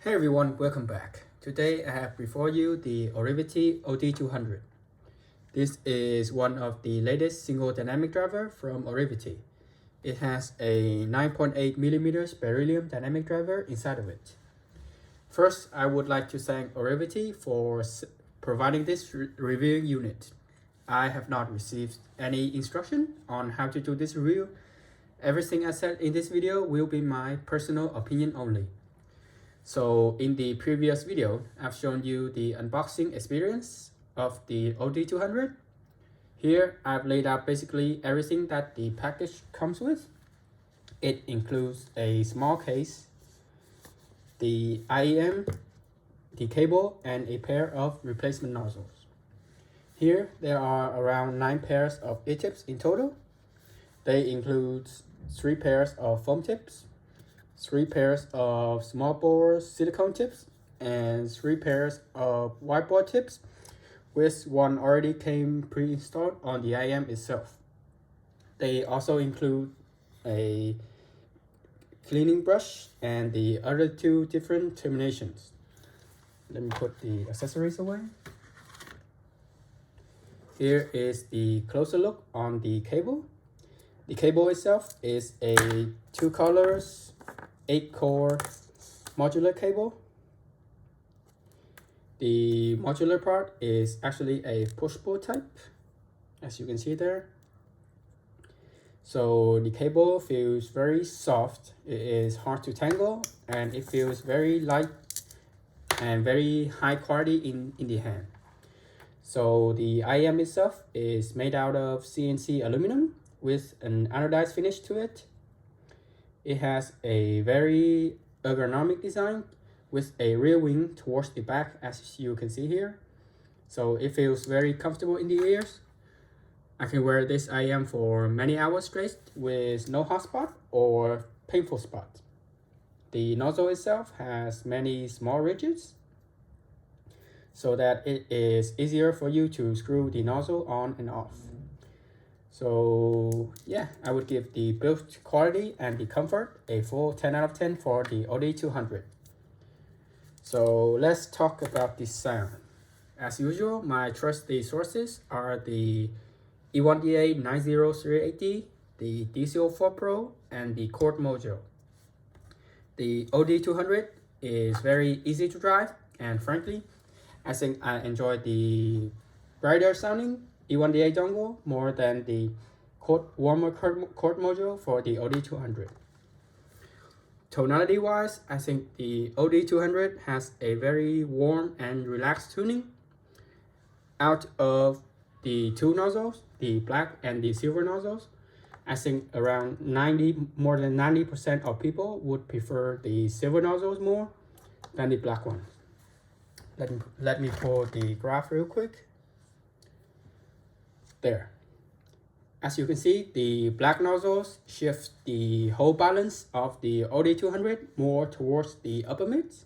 Hey everyone, welcome back. Today I have before you the Oriveti OD200. This is one of the latest single dynamic driver from Oriveti. It has a 9.8mm beryllium dynamic driver inside of it. First, I would like to thank Oriveti for providing this reviewing unit. I have not received any instruction on how to do this review. Everything I said in this video will be my personal opinion only. So in the previous video, I've shown you the unboxing experience of the OD200. Here, I've laid out basically everything that the package comes with. It includes a small case, the IEM, the cable, and a pair of replacement nozzles. Here, there are around 9 pairs of E-tips in total. They include 3 pairs of foam tips, 3 pairs of small bore silicone tips, and 3 pairs of whiteboard tips, with one already came pre-installed on the IM itself. They also include a cleaning brush and the other 2 different terminations. Let me put the accessories away. Here is the closer look on the cable. The cable itself is a 2 colors 8-core modular cable. The modular part is actually a push-pull type, as you can see there. So the cable feels very soft, it is hard to tangle, and it feels very light and very high quality in the hand. So the IM itself is made out of CNC aluminum with an anodized finish to it. It has a very ergonomic design with a rear wing towards the back, as you can see here. So it feels very comfortable in the ears. I can wear this IM for many hours straight with no hot spot or painful spot. The nozzle itself has many small ridges so that it is easier for you to screw the nozzle on and off. So yeah, I would give the build quality and the comfort a full 10 out of 10 for the OD200. So let's talk about the sound. As usual, my trusted sources are the E1EA1000, the DC04 Pro, and the Chord Mojo. The OD200 is very easy to drive, and frankly, I think I enjoy the brighter sounding E1DA dongle more than the warmer chord module for the OD200. Tonality wise, I think the OD200 has a very warm and relaxed tuning. Out of the 2 nozzles, the black and the silver nozzles, I think around more than 90% of people would prefer the silver nozzles more than the black ones. Let me pull the graph real quick. There. As you can see, the black nozzles shift the whole balance of the OD200 more towards the upper mids.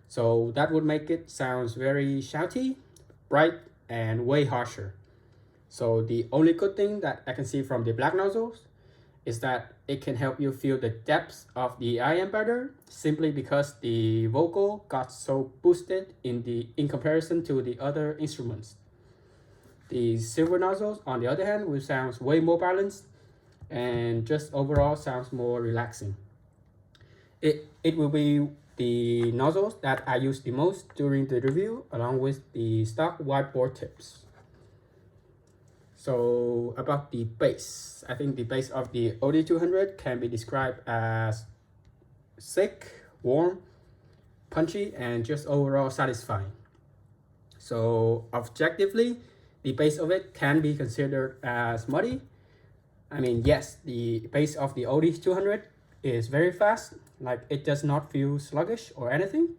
So that would make it sounds very shouty, bright, and way harsher. So the only good thing that I can see from the black nozzles is that it can help you feel the depths of the IM better, simply because the vocal got so boosted in comparison to the other instruments. The silver nozzles, on the other hand, will sound way more balanced and just overall sounds more relaxing. It will be the nozzles that I use the most during the review, along with the stock whiteboard tips. So about the bass, I think the bass of the OD200 can be described as thick, warm, punchy, and just overall satisfying. So objectively, the bass of it can be considered as muddy. I mean, yes, the bass of the OD200 is very fast, like it does not feel sluggish or anything,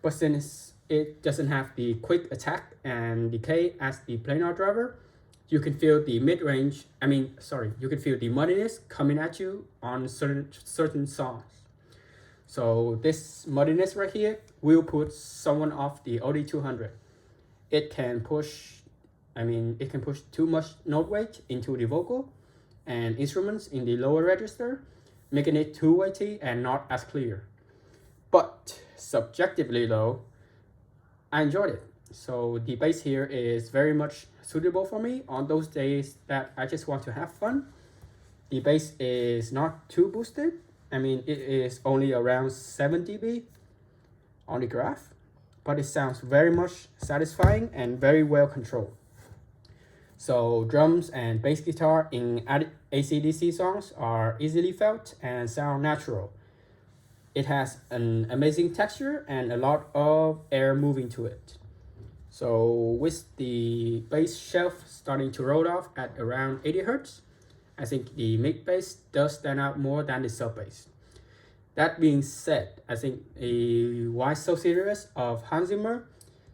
but since it doesn't have the quick attack and decay as the planar driver, you can feel the mid-range, you can feel the muddiness coming at you on certain songs. So this muddiness right here will put someone off the OD200. It can push too much note weight into the vocal and instruments in the lower register, making it too weighty and not as clear. But subjectively though, I enjoyed it. So the bass here is very much suitable for me on those days that I just want to have fun. The bass is not too boosted. I mean, it is only around 7 dB on the graph, but it sounds very much satisfying and very well controlled. So drums and bass guitar in AC/DC songs are easily felt and sound natural. It has an amazing texture and a lot of air moving to it. So with the bass shelf starting to roll off at around 80 Hz, I think the mid bass does stand out more than the sub bass. That being said, I think a Why So Serious of Hans Zimmer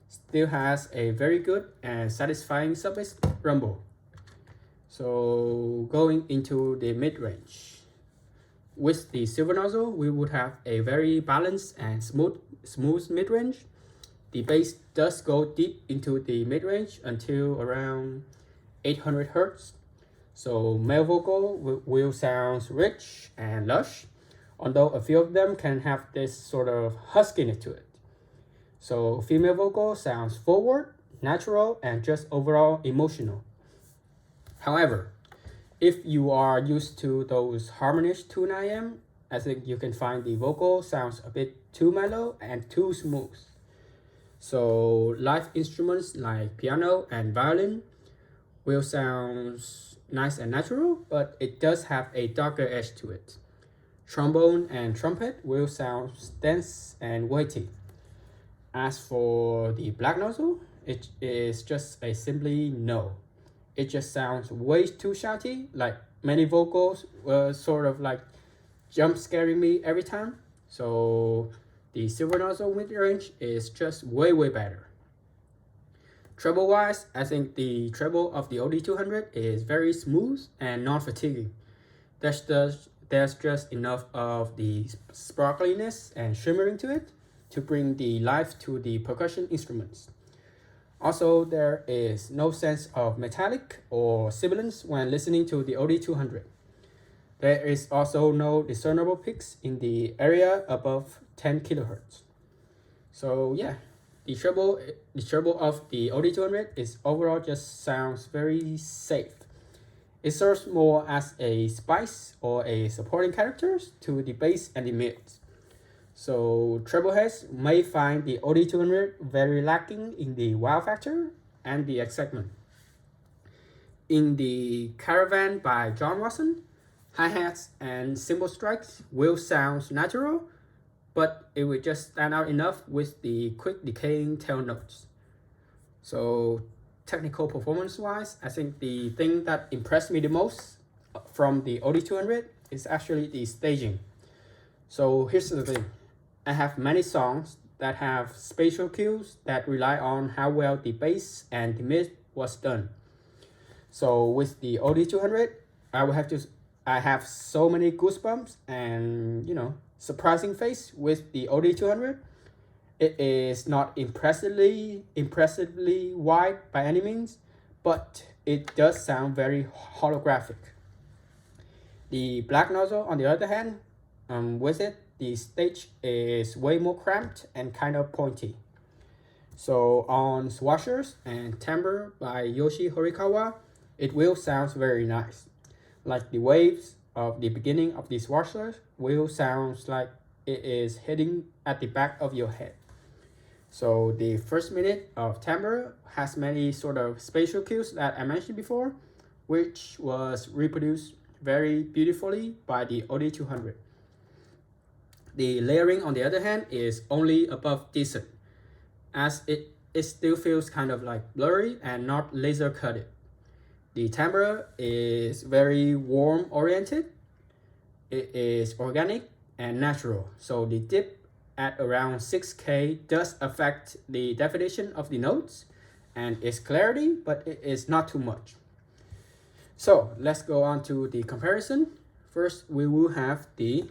still has a very good and satisfying sub bass rumble. So going into the mid range. With the silver nozzle, we would have a very balanced and smooth mid-range. The bass does go deep into the mid-range until around 800 Hz. So male vocal will sound rich and lush, although a few of them can have this sort of huskiness to it. So female vocal sounds forward, natural, and just overall emotional. However, if you are used to those harmonious tune IM, I think you can find the vocal sounds a bit too mellow and too smooth. So live instruments like piano and violin will sound nice and natural, but it does have a darker edge to it. Trombone and trumpet will sound dense and weighty. As for the black nozzle, it is just a simply no. It just sounds way too shouty, like many vocals were sort of like jump scaring me every time. So the silver nozzle mid-range is just way better. Treble wise, I think the treble of the OD200 is very smooth and non-fatiguing. There's just enough of the sparkliness and shimmering to it to bring the life to the percussion instruments. Also, there is no sense of metallic or sibilance when listening to the OD200. There is also no discernible peaks in the area above 10 kHz. So yeah, the treble of the OD200 is overall just sounds very safe. It serves more as a spice or a supporting character to the bass and the mids. So treble heads may find the OD200 very lacking in the wow factor and the excitement. In the Caravan by John Watson, hi-hats and cymbal strikes will sound natural, but it will just stand out enough with the quick decaying tail notes. So technical performance wise, I think the thing that impressed me the most from the OD200 is actually the staging. So here's the thing. I have many songs that have spatial cues that rely on how well the bass and the mid was done. So with the OD200, I have so many goosebumps and surprising face with the OD200. It is not impressively wide by any means, but it does sound very holographic. The black nozzle, on the other hand, with it, the stage is way more cramped and kind of pointy. So on Swashers and Timbre by Yosi Horikawa, it will sound very nice. Like the waves of the beginning of the Swashers will sound like it is hitting at the back of your head. So the first minute of Timbre has many sort of spatial cues that I mentioned before, which was reproduced very beautifully by the OD200. The layering, on the other hand, is only above decent, as it still feels kind of like blurry and not laser cutted. The timbre is very warm oriented. It is organic and natural, so the dip at around 6K does affect the definition of the notes and its clarity, but it is not too much. So let's go on to the comparison. First, we will have the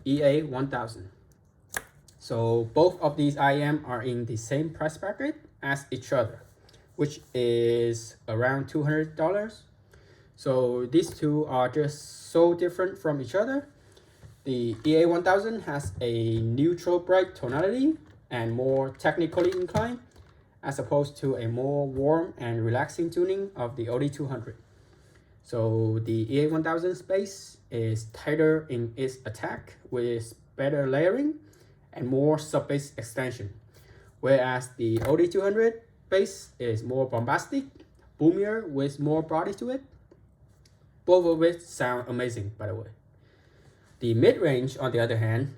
EA1000. So both of these IM are in the same price bracket as each other, which is around $200. So these two are just so different from each other. The EA1000 has a neutral bright tonality and more technically inclined, as opposed to a more warm and relaxing tuning of the OD200. So the EA1000's bass is tighter in its attack with better layering and more sub-bass extension, whereas the OD200 bass is more bombastic, boomier with more body to it. Both of which sound amazing, by the way. The mid-range, on the other hand,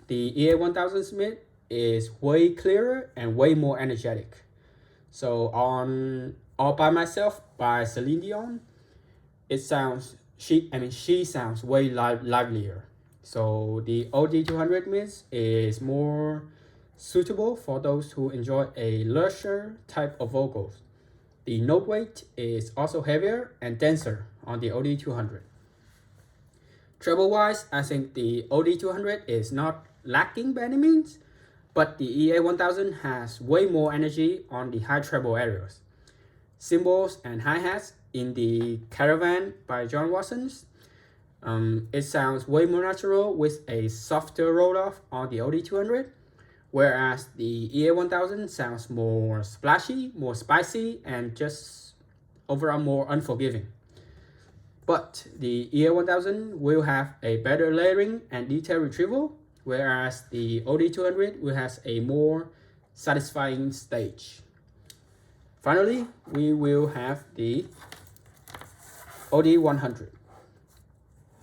the EA1000's mid is way clearer and way more energetic. So on All By Myself by Celine Dion, it sounds, she sounds way livelier. So the OD200 mid is more suitable for those who enjoy a lusher type of vocals. The note weight is also heavier and denser on the OD200. Treble-wise, I think the OD200 is not lacking by any means, but the EA1000 has way more energy on the high treble areas. Cymbals and hi-hats in the Caravan by John Watson's, it sounds way more natural with a softer roll-off on the OD200, whereas the EA1000 sounds more splashy, more spicy, and just overall more unforgiving. But the EA1000 will have a better layering and detail retrieval, whereas the OD200 will have a more satisfying stage. Finally, we will have the OD100.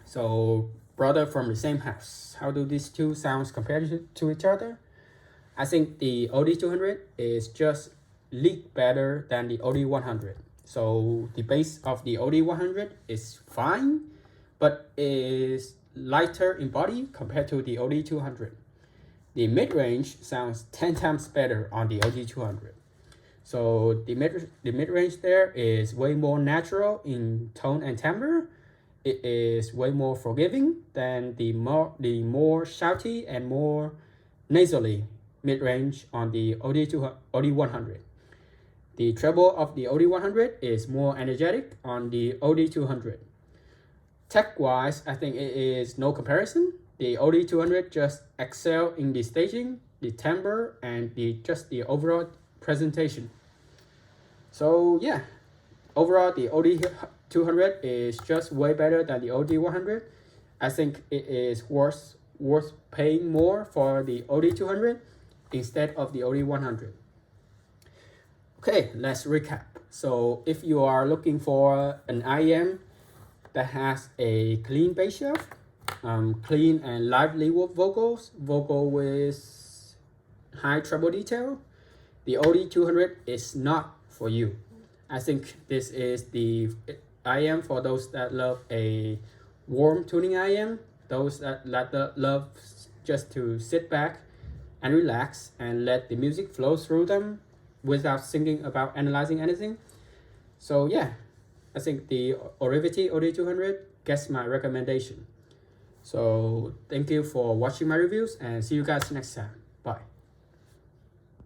So, brother from the same house. How do these two sounds compare to each other? I think the OD200 is just league better than the OD100. So the bass of the OD100 is fine, but is lighter in body compared to the OD200. The mid-range sounds 10 times better on the OD200. So the mid-range there is way more natural in tone and timbre. It is way more forgiving than the more shouty and more nasally mid-range on the OD100. The treble of the OD100 is more energetic on the OD200. Tech-wise, I think it is no comparison. The OD200 just excel in the staging, the timbre, and the overall presentation. So yeah, overall the OD200 is just way better than the OD100. I think it is worth paying more for the OD200 instead of the OD100. Okay, let's recap. So if you are looking for an IEM that has a clean bass shelf, clean and lively vocal with high treble detail, the OD200 is not for you. I think this is the IEM for those that love a warm tuning IEM, those that love just to sit back and relax and let the music flow through them without thinking about analyzing anything. So yeah, I think the Oriveti OD200 gets my recommendation. So thank you for watching my reviews and see you guys next time. Bye.